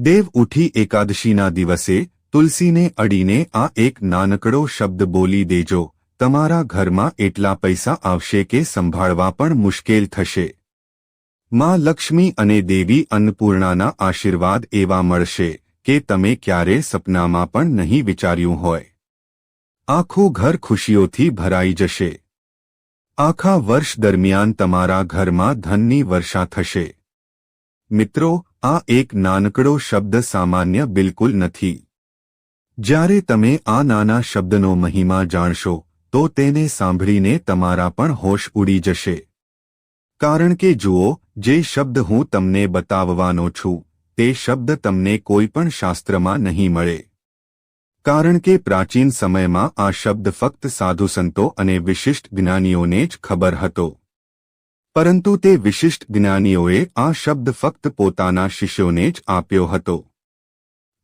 દેવ ઉઠી એકાદશીના દિવસે તુલસીને અડીને આ એક નાનકડો શબ્દ બોલી દેજો. તમારા ઘરમાં એટલા પૈસા આવશે કે સંભાળવા પણ મુશ્કેલ થશે. માં લક્ષ્મી અને દેવી અન્નપૂર્ણાના આશીર્વાદ એવા મળશે કે તમે ક્યારે સપનામાં પણ નહીં વિચાર્યું હોય. આખું ઘર ખુશીઓથી ભરાઈ જશે. આખા વર્ષ દરમિયાન તમારા ઘરમાં ધનની વર્ષા થશે. મિત્રો, આ એક નાનકડો શબ્દ સામાન્ય બિલકુલ નથી. જ્યારે તમે આ નાના શબ્દનો મહિમા જાણશો તો તેને સાંભળીને તમારા પણ હોશ ઉડી જશે. કારણ કે જુઓ, જે શબ્દ હું તમને બતાવવાનો છું તે શબ્દ તમને કોઈ પણ શાસ્ત્રમાં નહીં મળે. કારણ કે પ્રાચીન સમયમાં આ શબ્દ ફક્ત સાધુસંતો અને વિશિષ્ટ જ્ઞાનીઓને જ ખબર હતો. પરંતુ તે વિશિષ્ટ જ્ઞાનીઓએ આ શબ્દ ફક્ત પોતાના શિષ્યોને જ આપ્યો હતો.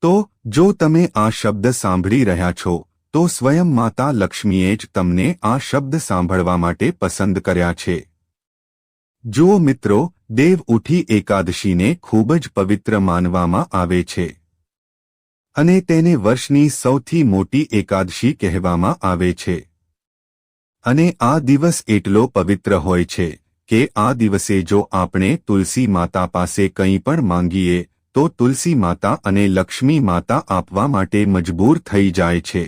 તો જો તમે આ શબ્દ સાંભળી રહ્યા છો તો સ્વયં માતા લક્ષ્મીએ જ તમને આ શબ્દ સાંભળવા માટે પસંદ કર્યા છે. જુઓ મિત્રો, દેવ ઉઠી એકાદશીને ખૂબ જ પવિત્ર માનવામાં આવે છે અને તેને વર્ષની સૌથી મોટી એકાદશી કહેવામાં આવે છે. અને આ દિવસ એટલો પવિત્ર હોય છે કે આ દિવસે જો આપણે તુલસી માતા પાસે કંઈ પણ માંગીએ તો તુલસી માતા અને લક્ષ્મી માતા આપવા માટે મજબૂર થઈ જાય છે.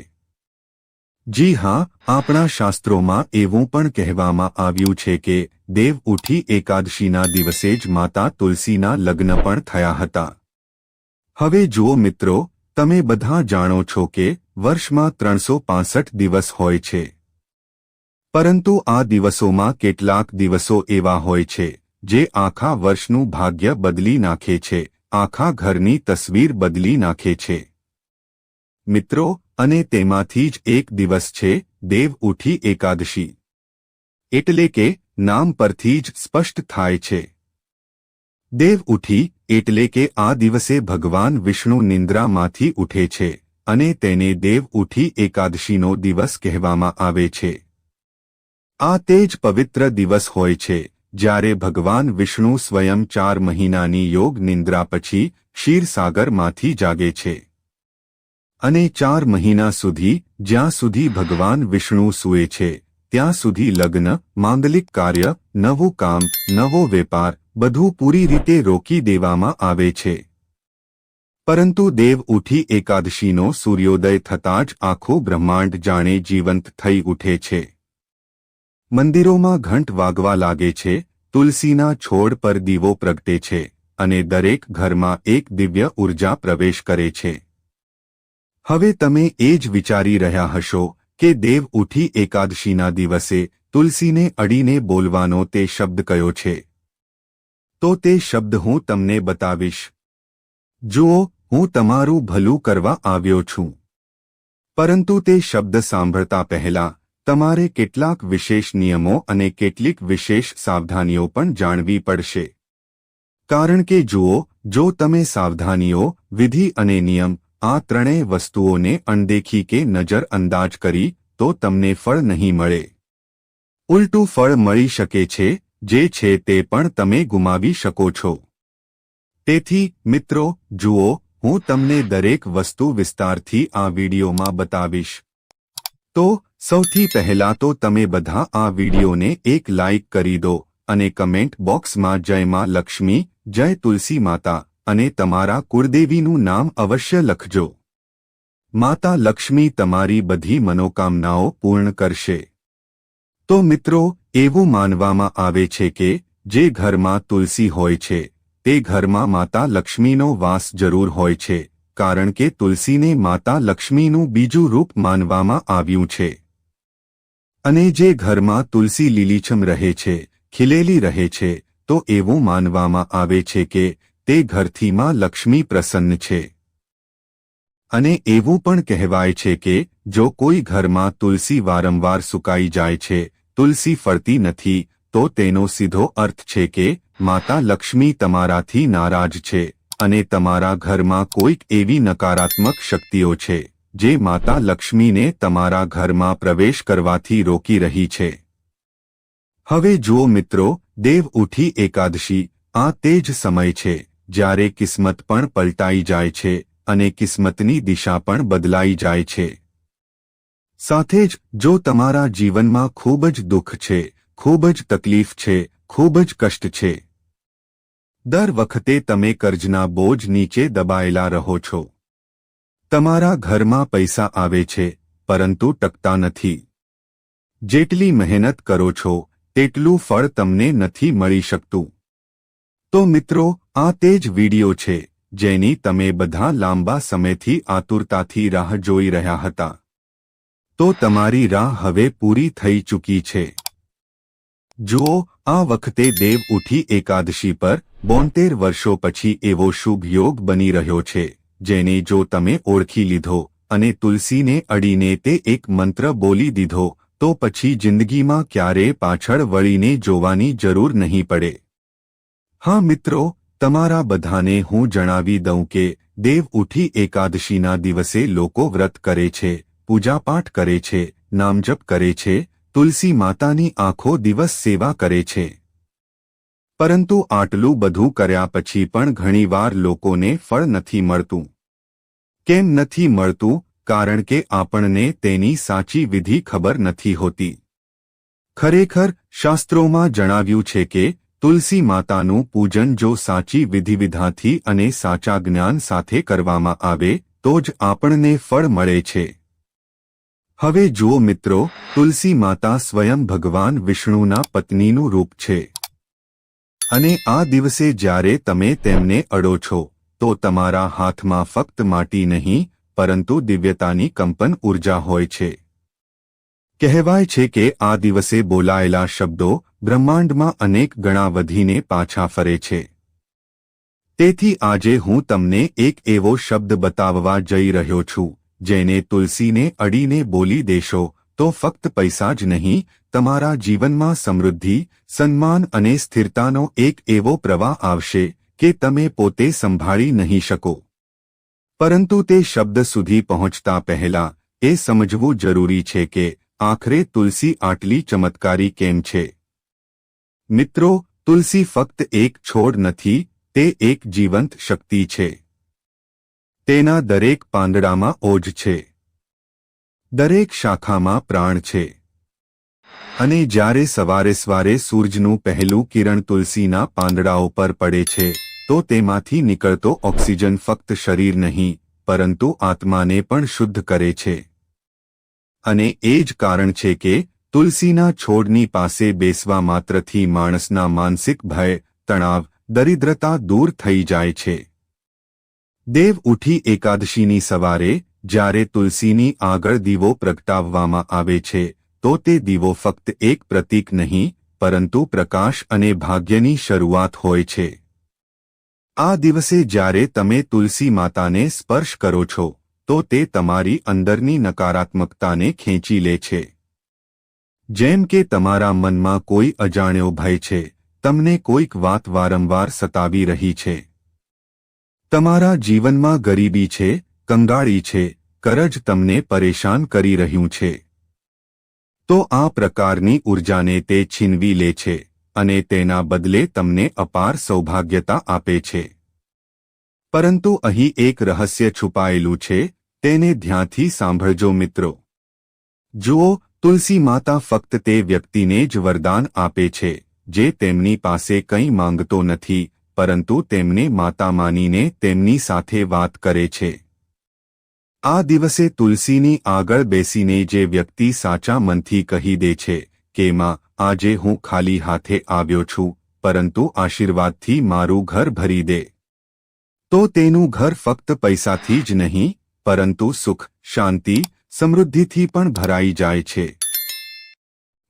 જી હા, આપણા શાસ્ત્રોમાં એવું પણ કહેવામાં આવ્યું છે કે દેવ ઉઠી એકાદશીના દિવસે જ માતા તુલસીના લગ્ન પણ થયા હતા. હવે જુઓ મિત્રો, તમે બધા જાણો છો કે વર્ષમાં 365 દિવસ હોય છે. પરંતુ આ દિવસોમાં કેટલાક દિવસો એવા હોય છે જે આખા વર્ષનું ભાગ્ય બદલી નાખે છે, આખા ઘરની તસવીર બદલી નાખે છે. મિત્રો, અને તેમાંથી જ એક દિવસ છે દેવ ઉઠી એકાદશી. એટલે કે નામ પરથી જ સ્પષ્ટ થાય છે. દેવ ઉઠી એટલે કે આ દિવસે ભગવાન વિષ્ણુ નિંદ્રામાંથી ઉઠે છે અને તેને દેવ ઉઠી એકાદશીનો દિવસ કહેવામાં આવે છે. આ તે જ પવિત્ર દિવસ હોય છે જ્યારે ભગવાન વિષ્ણુ સ્વયં 4 મહિનાની યોગ નિંદ્રા પછી ક્ષીરસાગરમાંથી જાગે છે. અને 4 મહિના સુધી, જ્યાં સુધી ભગવાન વિષ્ણુ સૂએ છે ત્યાં સુધી લગ્ન, માંગલિક કાર્ય, નવું કામ, નવો વેપાર બધું પૂરી રીતે રોકી દેવામાં આવે છે. પરંતુ દેવ ઉઠી એકાદશીનો સૂર્યોદય થતાં જ આખું બ્રહ્માંડ જાણે જીવંત થઈ ઉઠે છે. મંદિરોમાં ઘંટ વાગવા લાગે છે, તુલસીના છોડ પર દીવો પ્રગટે છે અને દરેક ઘરમાં એક દિવ્ય ઉર્જા પ્રવેશ કરે છે. હવે તમે એ જ વિચારી રહ્યા હશો કે દેવ ઉઠી એકાદશીના દિવસે તુલસીને અડીને બોલવાનો તે શબ્દ કયો છે. તો તે શબ્દ હું તમને બતાવીશ. જુઓ, હું તમારું ભલું કરવા આવ્યો છું. પરંતુ તે શબ્દ સાંભળતા પહેલા તમારે કેટલાક વિશેષ નિયમો અને કેટલીક વિશેષ સાવધાનીઓ પણ જાણવી પડશે. કારણ કે જુઓ, જો તમે સાવધાનીઓ, વિધિ અને નિયમ આ ત્રણેય વસ્તુઓને અણદેખી કે નજરઅંદાજ કરી તો તમને ફળ નહીં મળે. ઉલટું ફળ મળી શકે છે, જે છે તે પણ તમે ગુમાવી શકો છો. તેથી મિત્રો, જુઓ, હું તમને દરેક વસ્તુ વિસ્તારથી આ વિડીયોમાં બતાવીશ. તો સૌથી પહેલા તો તમે બધા આ વિડીયોને એક લાઇક કરી દો અને કમેન્ટ બોક્સમાં જય માં લક્ષ્મી, જય તુલસી માતા અને તમારા કુળદેવીનું નામ અવશ્ય લખજો. માતા લક્ષ્મી તમારી બધી મનોકામનાઓ પૂર્ણ કરશે. તો મિત્રો, એવું માનવામાં આવે છે કે જે ઘરમાં તુલસી હોય છે તે ઘરમાં માતા લક્ષ્મીનો વાસ જરૂર હોય છે, કારણ કે તુલસીને માતા લક્ષ્મીનું બીજું રૂપ માનવામાં આવ્યું છે. અને જે ઘરમાં તુલસી લીલીછમ રહે છે, ખીલેલી રહે છે, તો એવું માનવામાં આવે છે કે તે ઘરથી માં લક્ષ્મી પ્રસન્ન છે. અને એવું પણ કહેવાય છે કે જો કોઈ ઘરમાં તુલસી વારંવાર સુકાઈ જાય છે, તુલસી ફળતી નથી, તો તેનો સીધો અર્થ છે કે માતા લક્ષ્મી તમારાથી નારાજ છે અને તમારા ઘરમાં કોઈક એવી નકારાત્મક શક્તિઓ છે જે માતા લક્ષ્મીને તમારા ઘરમાં પ્રવેશ કરવાથી રોકી રહી છે. હવે જુઓ મિત્રો, દેવ ઉઠી એકાદશી આ તે જ સમય છે જ્યારે કિસ્મત પણ પલટાઈ જાય છે અને કિસ્મતની દિશા પણ બદલાઈ જાય છે. સાથે જ જો તમારા જીવનમાં ખૂબ જ દુઃખ છે, ખૂબ જ તકલીફ છે, ખૂબ જ કષ્ટ છે, દર વખતે તમે કર્જના બોજ નીચે દબાયેલા રહો છો. તમારા ઘરમાં પૈસા આવે છે પરંતુ ટકતા નથી. જેટલી મહેનત કરો છો તેટલું ફળ તમને નથી મળી શકતું. તો મિત્રો, આ તે જ વિડિયો છે જેની તમે બધા લાંબા સમયથી આતુરતાથી રાહ જોઈ રહ્યા હતા. તો તમારી રાહ હવે પૂરી થઈ ચૂકી છે. જુઓ, આ વખતે દેવ ઉઠી એકાદશી પર 72 વર્ષો પછી એવો શુભ યોગ બની રહ્યો છે જેને જો તમે ઓળખી લીધો અને તુલસીને અડીને તે એક મંત્ર બોલી દીધો તો પછી જિંદગીમાં ક્યારેય પાછળ વળીને જોવાની જરૂર નહીં પડે. હા મિત્રો, તમારા બધાને હું જણાવી દઉં કે દેવ ઉઠી એકાદશીના દિવસે લોકો વ્રત કરે છે, પૂજાપાઠ કરે છે, નામજપ કરે છે, તુલસી માતાની આખો દિવસ સેવા કરે છે. પરંતુ આટલું બધું કર્યા પછી પણ ઘણીવાર લોકોને ફળ નથી મળતું. કેમ નથી મળતું? કારણ કે આપણને તેની સાચી વિધિ ખબર નથી હોતી. ખરેખર શાસ્ત્રોમાં જણાવ્યું છે કે તુલસી માતાનું પૂજન જો સાચી વિધિવિધાનથી અને સાચા જ્ઞાન સાથે કરવામાં આવે તો જ આપણને ફળ મળે છે. હવે જુઓ મિત્રો, તુલસી માતા સ્વયં ભગવાન વિષ્ણુના પત્નીનું રૂપ છે. અને આ દિવસે જ્યારે તમે તેમને અડો છો તો તમારા હાથમાં ફક્ત માટી નહીં પરંતુ દિવ્યતાની કંપન ઊર્જા હોય છે. કહેવાય છે કે આ દિવસે બોલાયેલા શબ્દો બ્રહ્માંડમાં અનેક ગણા વધીને પાછા ફરે છે. તેથી આજે હું તમને એક એવો શબ્દ બતાવવા જઈ રહ્યો છું જેને તુલસીને અડીને બોલી દેશો તો ફક્ત પૈસા જ નહીં, તમારા જીવનમાં સમૃદ્ધિ, સન્માન અને સ્થિરતાનો એક એવો પ્રવાહ આવશે કે તમે પોતે સંભાળી નહીં શકો. પરંતુ તે શબ્દ સુધી પહોંચતા પહેલા એ સમજવું જરૂરી છે કે આખરે તુલસી આટલી ચમત્કારી કેમ છે. મિત્રો, તુલસી ફક્ત એક છોડ નથી, તે એક જીવંત શક્તિ છે. તેના દરેક પાંદડામાં ઓજ છે, દરેક શાખામાં પ્રાણ છે. અને જ્યારે સવારે સૂરજનું પહેલું કિરણ તુલસીના પાંદડાઓ પર પડે છે તો તેમાંથી નીકળતો ઓક્સિજન ફક્ત શરીર નહીં પરંતુ આત્માને પણ શુદ્ધ કરે છે. અને એ જ કારણ છે કે તુલસીના છોડની પાસે બેસવા માત્રથી માણસના માનસિક ભય, તણાવ, દરિદ્રતા દૂર થઈ જાય છે. દેવ ઉઠી એકાદશીની સવારે જ્યારે તુલસીની આગળ દીવો પ્રગટાવવામાં આવે છે તો તે દીવો ફક્ત એક પ્રતીક નહીં પરંતુ પ્રકાશ અને ભાગ્યની શરૂઆત હોય છે. આ દિવસે જ્યારે તમે તુલસી માતાને સ્પર્શ કરો છો તો તે તમારી અંદરની નકારાત્મકતાને ખેંચી લે છે. જેમ કે તમારા મનમાં કોઈ અજાણ્યો ભય છે, તમને કોઈક વાત વારંવાર સતાવી રહી છે, તમારા જીવનમાં ગરીબી છે, કંગાળી છે, કરજ તમને પરેશાન કરી રહ્યું છે, તો આ પ્રકારની ઊર્જાને તે છીનવી લે છે અને તેના બદલે તમને અપાર સૌભાગ્યતા આપે છે. પરંતુ અહીં એક રહસ્ય છુપાયેલું છે, તેને ધ્યાનથી સાંભળજો મિત્રો. જુઓ, તુલસી માતા ફક્ત તે વ્યક્તિને જ વરદાન આપે છે જે તેમની પાસે કંઈ માંગતો નથી પરંતુ તેમને માતા માનીને તેમની સાથે વાત કરે છે. આ દિવસે તુલસીની આગળ બેસીને જે વ્યક્તિ સાચા મનથી કહી દે છે કે માં, આજે હું ખાલી હાથે આવ્યો છું પરંતુ આશીર્વાદથી મારું ઘર ભરી દે, તો તેનું ઘર ફક્ત પૈસાથી જ નહીં પરંતુ સુખ, શાંતિ, સમૃદ્ધિથી પણ ભરાઈ જાય છે.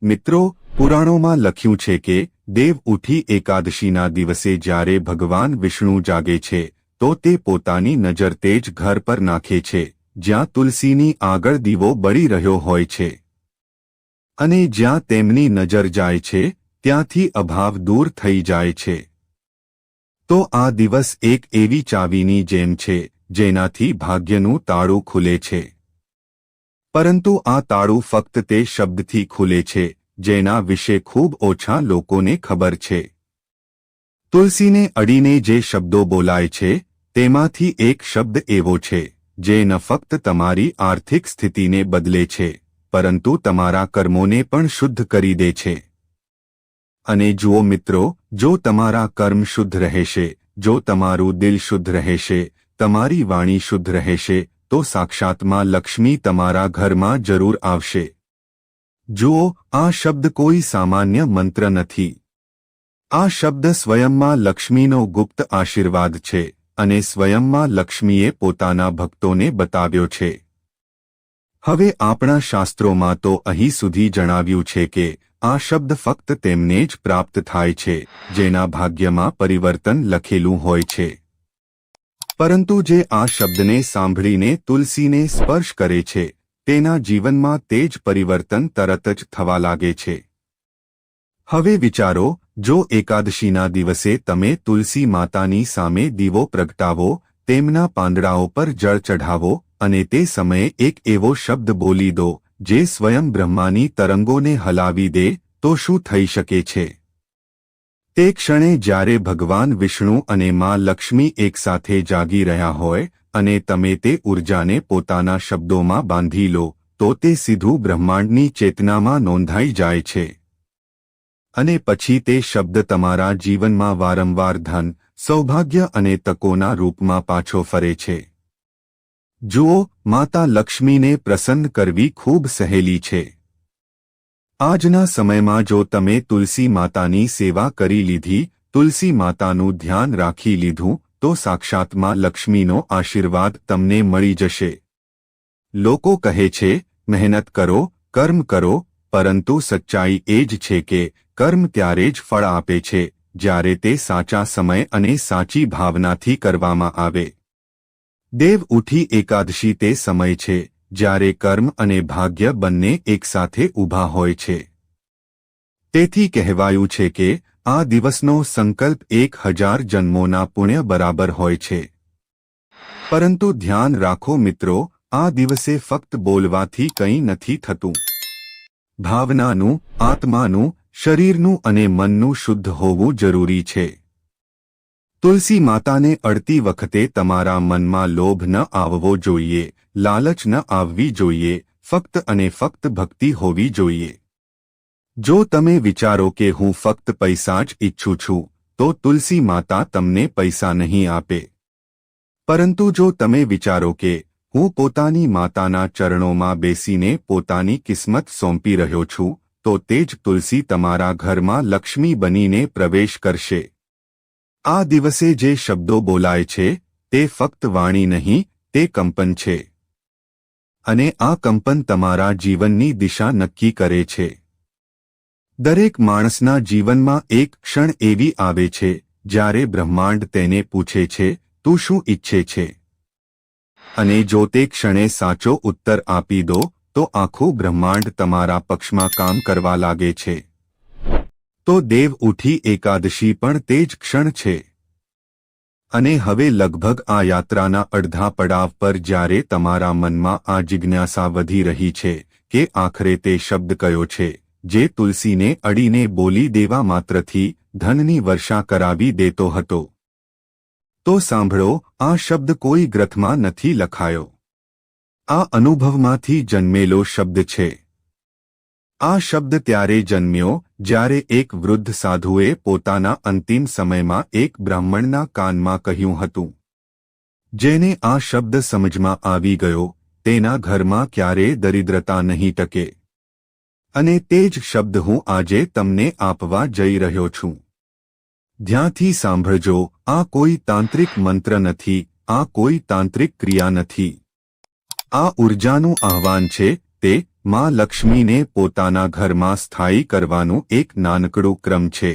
મિત્રો, પુરાણોમાં લખ્યું છે કે દેવ ઉઠી એકાદશીના દિવસે જ્યારે ભગવાન વિષ્ણુ જાગે છે તો તે પોતાની નજર તે જ ઘર પર નાખે છે જ્યાં તુલસીની આગળ દીવો બળી રહ્યો હોય છે. અને જ્યાં તેમની નજર જાય છે ત્યાંથી અભાવ દૂર થઈ જાય છે. તો આ દિવસ એક એવી ચાવીની જેમ છે જેનાથી ભાગ્યનું તાળું ખુલે છે. પરંતુ આ તાળું ફક્ત તે શબ્દથી ખુલે છે જેના વિશે ખૂબ ઓછા લોકોને ખબર છે. તુલસીને અડીને જે શબ્દો બોલાય છે તેમાંથી એક શબ્દ એવો છે જે ન ફક્ત તમારી આર્થિક સ્થિતિને બદલે છે પરંતુ તમારા કર્મોને પણ શુદ્ધ કરી દે છે. અને જુઓ મિત્રો, જો તમારા કર્મ શુદ્ધ રહેશે, જો તમારું દિલ શુદ્ધ રહેશે, તમારી વાણી શુદ્ધ રહેશે, તો સાક્ષાત માં લક્ષ્મી તમારા ઘરમાં જરૂર આવશે. જુઓ, આ શબ્દ કોઈ સામાન્ય મંત્ર નથી. આ શબ્દ સ્વયંમાં લક્ષ્મીનો ગુપ્ત આશીર્વાદ છે અને સ્વયંમાં લક્ષ્મીએ પોતાના ભક્તોને બતાવ્યો છે. હવે આપણા શાસ્ત્રોમાં તો અહીં સુધી જણાવ્યું છે કે આ શબ્દ ફક્ત તેમને જ પ્રાપ્ત થાય છે જેના ભાગ્યમાં પરિવર્તન લખેલું હોય છે. પરંતુ જે આ શબ્દને સાંભળીને તુલસીને સ્પર્શ કરે છે તેના જીવનમાં તે જ પરિવર્તન તરત જ થવા લાગે છે. હવે વિચારો, જો એકાદશીના દિવસે તમે તુલસી માતાની સામે દીવો પ્રગટાવો, તેમના પાંદડાઓ પર જળ ચઢાવો અને તે સમયે એક એવો શબ્દ બોલી દો જે સ્વયં બ્રહ્માની તરંગોને હલાવી દે, તો શું થઈ શકે છે? તે ક્ષણે જ્યારે ભગવાન વિષ્ણુ અને માં લક્ષ્મી એકસાથે જાગી રહ્યા હોય અને તમે તે ઊર્જાને પોતાના શબ્દોમાં બાંધી લો, તો તે સીધું બ્રહ્માંડની ચેતનામાં નોંધાઈ જાય છે. અને પછી તે શબ્દ તમારા જીવનમાં વારંવાર ધન, સૌભાગ્ય અને તકોના રૂપમાં પાછો ફરે છે. જુઓ, માતા લક્ષ્મીને પ્રસન્ન કરવી ખૂબ સહેલી છે. આજના સમયમાં જો તમે તુલસી માતાની સેવા કરી લીધી, તુલસી માતાનું ધ્યાન રાખી લીધું, તો સાક્ષાત માં લક્ષ્મીનો આશીર્વાદ તમને મળી જશે. લોકો કહે છે, મહેનત કરો, કર્મ કરો, પરંતુ સચ્ચાઈ એ જ છે કે કર્મ ત્યારે જ ફળ આપે છે જ્યારે તે સાચા સમય અને સાચી ભાવનાથી કરવામાં આવે. દેવ ઉઠી એકાદશી તે સમય છે જ્યારે કર્મ અને ભાગ્ય બંને એકસાથે ઊભા હોય છે. તેથી કહેવાયું છે કે આ દિવસનો સંકલ્પ 1000 જન્મોના પુણ્ય બરાબર હોય છે. પરંતુ ધ્યાન રાખો મિત્રો, આ દિવસે ફક્ત બોલવાથી કંઈ નથી થતું. ભાવનાનું, આત્માનું, શરીરનું અને મનનું શુદ્ધ હોવું જરૂરી છે. તુલસી માતાને અડતી વખતે તમારા મનમાં લોભ ન આવવો જોઈએ, લાલચ ન આવવી જોઈએ, ફક્ત અને ફક્ત ભક્તિ હોવી જોઈએ. જો તમે વિચારો કે હું ફક્ત પૈસા જ ઈચ્છું છું, તો તુલસી માતા તમને પૈસા નહીં આપે. પરંતુ જો તમે વિચારો કે હું પોતાની માતાના ચરણોમાં બેસીને પોતાની કિસ્મત સોંપી રહ્યો છું, તો તે જ તુલસી તમારા ઘરમાં લક્ષ્મી બનીને પ્રવેશ કરશે. આ દિવસે જે શબ્દો બોલાય છે તે ફક્ત વાણી નહીં, તે કંપન છે. અને આ કંપન તમારા જીવનની દિશા નક્કી કરે છે. દરેક માણસના જીવનમાં એક ક્ષણ એવી આવે છે જ્યારે બ્રહ્માંડ તેને પૂછે છે, તું શું ઈચ્છે છે? અને જો તે ક્ષણે સાચો ઉત્તર આપી દો, તો આખું બ્રહ્માંડ તમારા પક્ષમાં કામ કરવા લાગે છે. તો દેવ ઉઠી એકાદશી પણ તે જ ક્ષણ છે. અને હવે લગભગ આ યાત્રાના અડધા પડાવ પર જ્યારે તમારા મનમાં આ જિજ્ઞાસા વધી રહી છે કે આખરે તે શબ્દ કયો છે જે તુલસીને અડીને બોલી દેવા માત્રથી ધનની વર્ષા કરાવી દેતો હતો, તો સાંભળો, આ શબ્દ કોઈ ગ્રંથમાં નથી લખાયો. આ અનુભવમાંથી જન્મેલો શબ્દ છે. આ શબ્દ ત્યારે જન્મ્યો જ્યારે એક વૃદ્ધ સાધુએ પોતાના અંતિમ સમયમાં એક બ્રાહ્મણના કાનમાં કહ્યું હતું. જેને આ શબ્દ સમજમાં આવી ગયો, તેના ઘરમાં ક્યારેય દરિદ્રતા નહીં ટકે. અને તે જ શબ્દ હું આજે તમને આપવા જઈ રહ્યો છું. ધ્યાનથી સાંભળજો, આ કોઈ તાંત્રિક મંત્ર નથી, આ કોઈ તાંત્રિક ક્રિયા નથી. આ ઊર્જાનું આહ્વાન છે, તે માં લક્ષ્મીને પોતાના ઘરમાં સ્થાયી કરવાનું એક નાનકડું ક્રમ છે.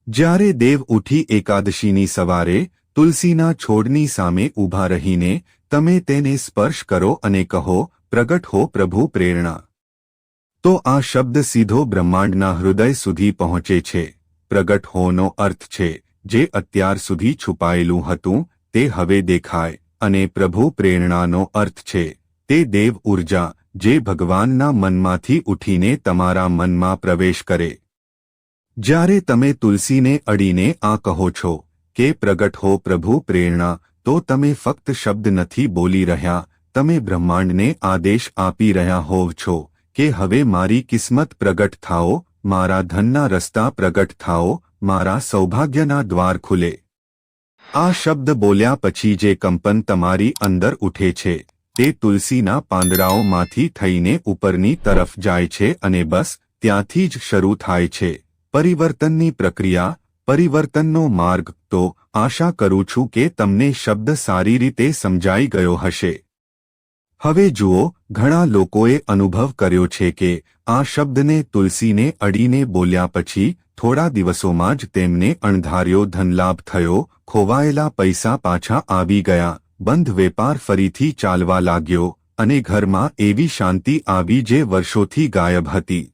જ્યારે દેવ ઉઠી એકાદશીની સવારે તુલસીના છોડની સામે ઊભા રહીને તમે તેને સ્પર્શ કરો અને કહો, પ્રગટ હો પ્રભુ પ્રેરણા, તો આ શબ્દ સીધો બ્રહ્માંડના હૃદય સુધી પહોંચે છે. પ્રગટ હોનો અર્થ છે જે અત્યાર સુધી છુપાયેલું હતું તે હવે દેખાય, અને પ્રભુ પ્રેરણાનો અર્થ છે તે દેવ ઊર્જા જે ભગવાનના મનમાંથી ઉઠીને તમારા મનમાં પ્રવેશ કરે. જ્યારે તમે તુલસીને અડીને આ કહો છો કે પ્રગટ હો પ્રભુ પ્રેરણા, તો તમે ફક્ત શબ્દ નથી બોલી રહ્યા, તમે બ્રહ્માંડને આદેશ આપી રહ્યા હોવ છો કે હવે મારી કિસ્મત પ્રગટ થાઓ, મારા ધનના રસ્તા પ્રગટ થાઓ, મારા સૌભાગ્યના દ્વાર ખુલે. આ શબ્દ બોલ્યા પછી જે કંપન તમારી અંદર ઉઠે છે તે તુલસીના પાંદડાઓમાંથી થઈને ઉપરની તરફ જાય છે અને બસ ત્યાંથી જ શરૂ થાય છે પરિવર્તનની પ્રક્રિયા, પરિવર્તનનો માર્ગ. તો આશા કરું છું કે તમને શબ્દ સારી રીતે સમજાઈ ગયો હશે. હવે જુઓ, ઘણા લોકોએ અનુભવ કર્યો છે કે આ શબ્દને તુલસીને અડીને બોલ્યા પછી થોડા દિવસોમાં જ તેમને અણધાર્યો ધનલાભ થયો, ખોવાયેલા પૈસા પાછા આવી ગયા, બંધ વેપાર ફરીથી ચાલવા લાગ્યો અને ઘરમાં એવી શાંતિ આવી જે વર્ષોથી ગાયબ હતી.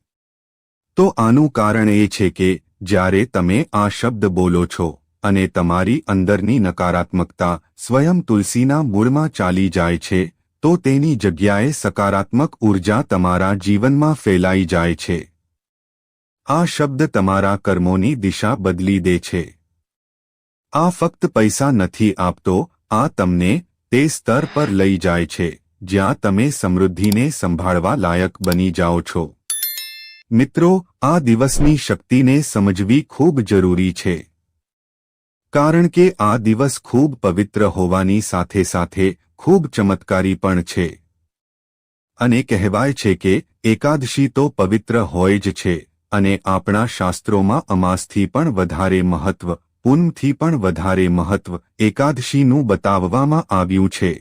તો આનું કારણ એ છે કે જ્યારે તમે આ શબ્દ બોલો છો અને તમારી અંદરની નકારાત્મકતા સ્વયં તુલસીના મૂળમાં ચાલી જાય છે, તો તેની જગ્યાએ સકારાત્મક ઊર્જા તમારા જીવનમાં ફેલાઈ જાય છે. આ શબ્દ તમારા કર્મોની દિશા બદલી દે છે. આ ફક્ત પૈસા નથી આપતો, આ તમને તે સ્તર પર લઈ જાય છે જ્યાં તમે સમૃદ્ધિને સંભાળવા લાયક બની જાઓ છો. મિત્રો, આ દિવસની શક્તિને સમજવી ખૂબ જરૂરી છે, કારણ કે આ દિવસ ખૂબ પવિત્ર હોવાની સાથે સાથે ખૂબ ચમત્કારી પણ છે. અને કહેવાય છે કે એકાદશી તો પવિત્ર હોય જ છે અને આપણા શાસ્ત્રોમાં અમાસથી પણ વધારે મહત્વ, પૂનમથી પણ વધારે મહત્વ એકાદશીનું બતાવવામાં આવ્યું છે.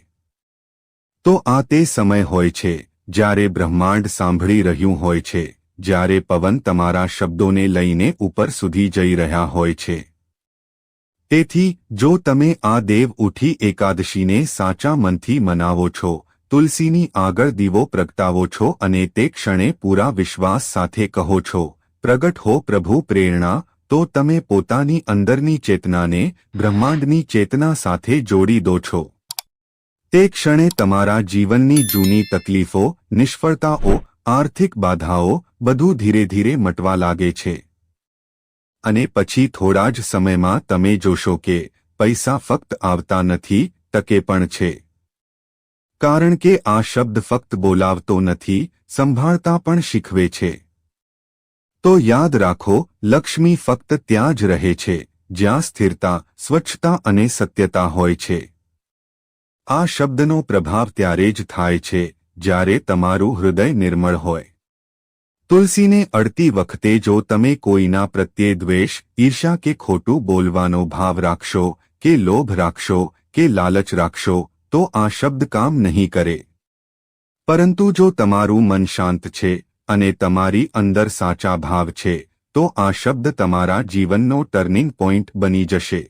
તો આ તે સમય હોય છે જ્યારે બ્રહ્માંડ સાંભળી રહ્યું હોય છે, જ્યારે પવન તમારા શબ્દોને લઈને ઉપર સુધી જઈ રહ્યા હોય છે. તેથી જો તમે આ દેવ ઉઠી એકાદશીને સાચા મનથી મનાવો છો, તુલસીની આગળ દીવો પ્રગટાવો છો અને તે ક્ષણે પૂરા વિશ્વાસ સાથે કહો છો, પ્રગટ હો પ્રભુ પ્રેરણા, તો તમે પોતાની અંદરની ચેતનાને બ્રહ્માંડની ચેતના સાથે જોડી દો છો. તે ક્ષણે તમારા જીવનની જૂની તકલીફો, નિષ્ફળતાઓ, આર્થિક બાધાઓ બધું ધીરે ધીરે મટવા લાગે છે. અને પછી થોડા જ સમયમાં તમે જોશો કે પૈસા ફક્ત આવતા નથી, ટકે પણ છે. કારણ કે આ શબ્દ ફક્ત બોલાવતો નથી, સંભાળતા પણ શીખવે છે. તો યાદ રાખો, લક્ષ્મી ફક્ત ત્યાં જ રહે છે જ્યાં સ્થિરતા, સ્વચ્છતા અને સત્યતા હોય છે. આ શબ્દનો પ્રભાવ ત્યારે જ થાય છે જ્યારે તમારું હૃદય નિર્મળ હોય. તુલસીને અડતી વખતે જો તમે કોઈના પ્રત્યે દ્વેષ, ઈર્ષા કે ખોટું બોલવાનો ભાવ રાખશો કે લોભ રાખશો કે લાલચ રાખશો, તો આ શબ્દ કામ નહીં કરે. પરંતુ જો તમારું મન શાંત છે અને તમારી અંદર સાચા ભાવ છે, તો આ શબ્દ તમારા જીવનનો ટર્નિંગ પોઈન્ટ બની જશે.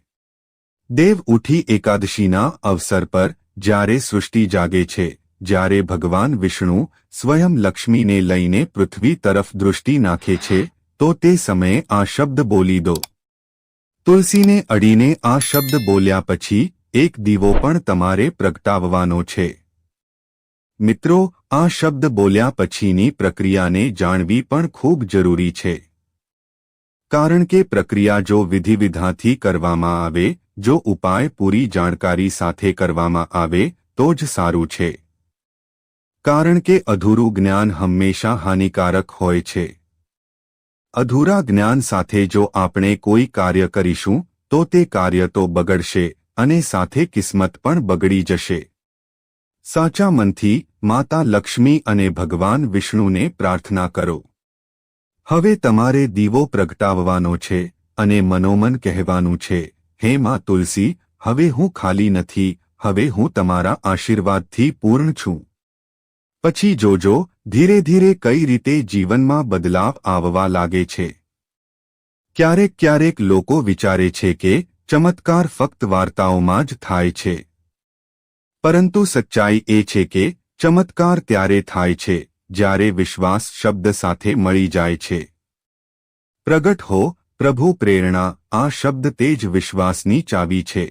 દેવ ઉઠી એકાદશીના અવસર પર જ્યારે સૃષ્ટિ જાગે છે, જ્યારે ભગવાન વિષ્ણુ સ્વયં લક્ષ્મીને લઈને પૃથ્વી તરફ દૃષ્ટિ નાખે છે, તો તે સમયે આ શબ્દ બોલી દો. તુલસીને અડીને આ શબ્દ બોલ્યા પછી એક દીવો પણ તમારે પ્રગટાવવાનો છે. મિત્રો, આ શબ્દ બોલ્યા પછીની પ્રક્રિયાને જાણવી પણ ખૂબ જરૂરી છે. કારણ કે પ્રક્રિયા જો વિધિવિધાનથી કરવામાં આવે, જો ઉપાય પૂરી જાણકારી સાથે કરવામાં આવે તો જ સારું છે. કારણ કે અધૂરું જ્ઞાન હંમેશા હાનિકારક હોય છે. અધૂરા જ્ઞાન સાથે જો આપણે કોઈ કાર્ય કરીશું તો તે કાર્ય તો બગડશે અને સાથે કિસ્મત પણ બગડી જશે. સાચા મનથી માતા લક્ષ્મી અને ભગવાન વિષ્ણુને પ્રાર્થના કરો. હવે તમારે દીવો પ્રગટાવવાનો છે અને મનોમન કહેવાનું છે, હે માં તુલસી, હવે હું ખાલી નથી, હવે હું તમારા આશીર્વાદથી પૂર્ણ છું. પછી જોજો ધીરે ધીરે કઈ રીતે જીવનમાં બદલાવ આવવા લાગે છે. ક્યારેક ક્યારેક લોકો વિચારે છે કે ચમત્કાર ફક્ત વાર્તાઓમાં જ થાય છે. પરંતુ સચ્ચાઈ એ છે કે ચમત્કાર ત્યારે થાય છે જ્યારે વિશ્વાસ શબ્દ સાથે મળી જાય છે. પ્રગટ હો પ્રભુ પ્રેરણા, આ શબ્દ તે જ વિશ્વાસની ચાવી છે.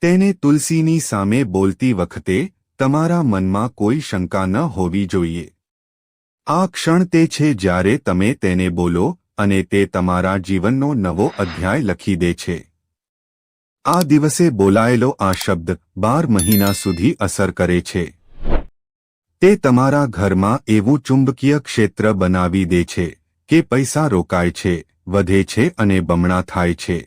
તેને તુલસીની સામે બોલતી વખતે તમારા મનમાં કોઈ શંકા ન હોવી જોઈએ. આ ક્ષણ તે છે જ્યારે તમે તેને બોલો અને તે તમારા જીવનનો નવો અધ્યાય લખી દે છે. આ દિવસે બોલાયેલો આ શબ્દ 12 મહિના સુધી અસર કરે છે. તે તમારા ઘરમાં એવું ચુંબકીય ક્ષેત્ર બનાવી દે છે કે પૈસા રોકાય છે, વધે છે અને બમણા થાય છે.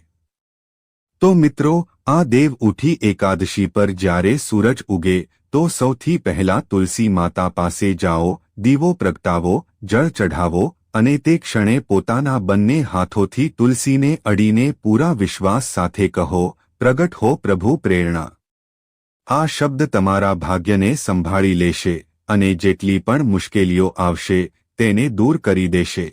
તો મિત્રો, આ દેવ ઉઠી એકાદશી પર જ્યારે સૂરજ ઉગે તો સૌથી પહેલા તુલસી માતા પાસે જાઓ, દીવો પ્રગટાવો, જળ ચઢાવો અને તે ક્ષણે પોતાના બંને હાથોથી તુલસીને અડીને પૂરા વિશ્વાસ સાથે કહો, પ્રગટ હો પ્રભુ પ્રેરણા. આ શબ્દ તમારા ભાગ્યને સંભાળી લેશે અને જેટલી પણ મુશ્કેલીઓ આવશે તેને દૂર કરી દેશે.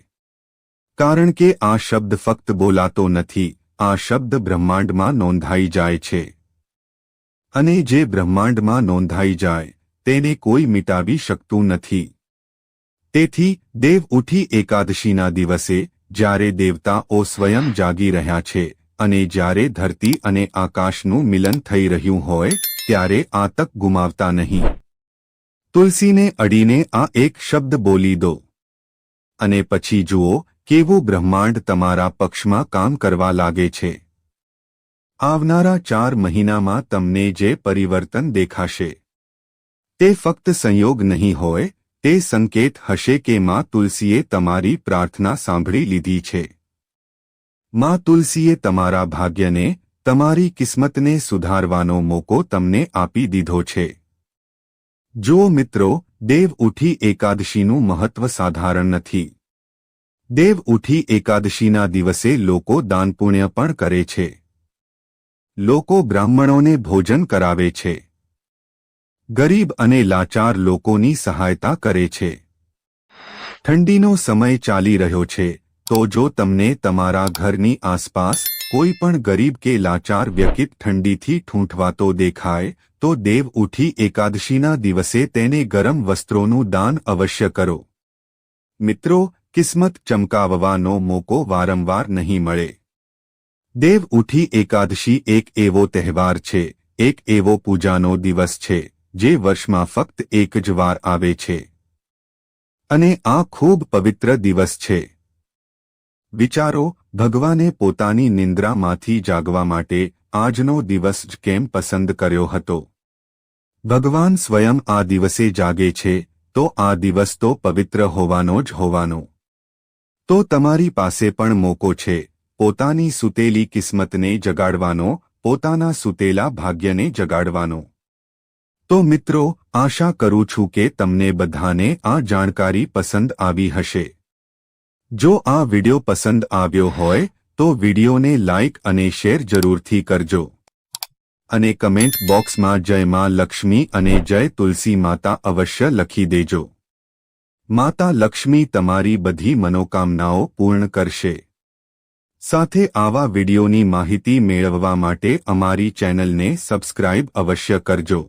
કારણ કે આ શબ્દ ફક્ત બોલાતો નથી, આ શબ્દ બ્રહ્માંડમાં નોંધાઈ જાય છે. અને જે બ્રહ્માંડમાં નોંધાઈ જાય તેને કોઈ મિટાવી શકતું નથી. તેથી દેવ ઉઠી એકાદશીના દિવસે જ્યારે દેવતાઓ સ્વયં જાગી રહ્યા છે અને જ્યારે ધરતી અને આકાશનું મિલન થઈ રહ્યું હોય ત્યારે આ તક ગુમાવતા નહીં. તુલસીને અડીને આ એક શબ્દ બોલી દો અને પછી જુઓ કેવું બ્રહ્માંડ તમારા પક્ષમાં કામ કરવા લાગે છે. આવનારા 4 મહિનામાં તમને જે પરિવર્તન દેખાશે તે ફક્ત સંયોગ નહીં હોય, તે સંકેત હશે કે માં તુલસીએ તમારી પ્રાર્થના સાંભળી લીધી છે. માં તુલસીએ તમારા ભાગ્યને, તમારી કિસ્મતને સુધારવાનો મોકો તમને આપી દીધો છે. જુઓ મિત્રો, દેવ ઉઠી એકાદશીનું મહત્વ સાધારણ નથી. દેવ ઉઠી એકાદશીના દિવસે લોકો દાન પુણ્ય પણ કરે છે. લોકો બ્રાહ્મણોને ભોજન કરાવે છે. ગરીબ અને લાચાર લોકોની સહાયતા કરે છે. ઠંડીનો સમય ચાલી રહ્યો છે, તો જો તમને તમારા ઘરની આસપાસ કોઈ પણ ગરીબ કે લાચાર વ્યક્તિ ઠંડીથી ઠૂંઠવાતો દેખાય તો દેવ ઉઠી એકાદશીના દિવસે તેને ગરમ વસ્ત્રોનું દાન અવશ્ય કરો. મિત્રો, કિસ્મત ચમકાવવાનો મોકો વારંવાર નહીં મળે. દેવ ઉઠી એકાદશી એક એવો તહેવાર છે, એક એવો પૂજાનો દિવસ છે જે વર્ષમાં ફક્ત એક જ વાર આવે છે. અને આ ખૂબ પવિત્ર દિવસ છે. વિચારો, ભગવાને પોતાની નિંદ્રામાંથી જાગવા માટે આજનો દિવસ જ કેમ પસંદ કર્યો હતો. ભગવાન સ્વયં આ દિવસે જાગે છે, તો આ દિવસ તો પવિત્ર હોવાનો જ હોવાનો. તો તમારી પાસે પણ મોકો છે પોતાની સૂતેલી કિસ્મતને જગાડવાનો, પોતાના સૂતેલા ભાગ્યને જગાડવાનો. તો મિત્રો, આશા કરું છું કે તમને બધાને આ જાણકારી પસંદ આવી હશે. જો આ વિડિયો પસંદ આવ્યો હોય તો વિડિયોને લાઇક અને શેર જરૂરથી કરજો. અને કમેન્ટ બોક્સમાં જય માં લક્ષ્મી અને જય તુલસી માતા અવશ્ય લખી દેજો. માતા લક્ષ્મી તમારી બધી મનોકામનાઓ પૂર્ણ કરશે. સાથે આવા વિડિયોની માહિતી મેળવવા માટે અમારી ચેનલને સબસ્ક્રાઇબ અવશ્ય કરજો.